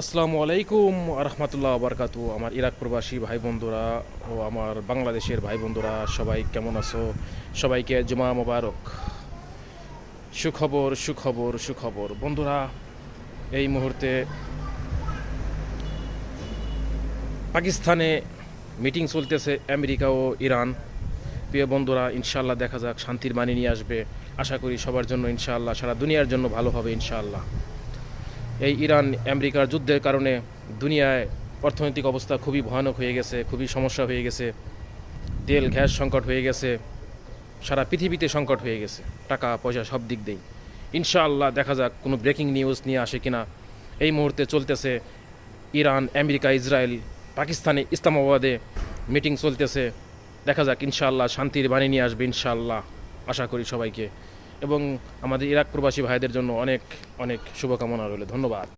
আসসালামু আলাইকুম রহমতুল্লাহ বারকাতু। আমার ইরাক প্রবাসী ভাই বন্ধুরা ও আমার বাংলাদেশের ভাই বন্ধুরা সবাই কেমন আছো? সবাইকে জুমা মোবারক। সুখবর সুখবর সুখবর বন্ধুরা, এই মুহূর্তে পাকিস্তানে মিটিং চলতেছে আমেরিকা ও ইরান। প্রিয় বন্ধুরা, ইনশাআল্লাহ দেখা যাক শান্তির বাণী নিয়ে আসবে। আশা করি সবার জন্য ইনশাআল্লাহ, সারা দুনিয়ার জন্য ভালো হবে ইনশাআল্লাহ। এই ইরান আমেরিকার যুদ্ধের কারণে দুনিয়ায় অর্থনৈতিক অবস্থা খুবই ভয়ানক হয়ে গেছে, খুবই সমস্যা হয়ে গেছে। তেল গ্যাস সংকট হয়ে গেছে, সারা পৃথিবীতে সংকট হয়ে গেছে, টাকা পয়সা সব দিক দিয়েই। ইনশাআল্লাহ দেখা যাক কোনো ব্রেকিং নিউজ নিয়ে আসে কিনা। এই মুহূর্তে চলতেছে ইরান আমেরিকা ইসরায়েল পাকিস্তানে ইসলামাবাদে মিটিং চলতেছে। দেখা যাক ইনশাআল্লাহ শান্তির বাণী নিয়ে আসবে ইনশাআল্লাহ, আশা করি সবাইকে। এবং আমাদের ইরাক প্রবাসী ভাইদের জন্য অনেক অনেক শুভকামনা রইল। ধন্যবাদ।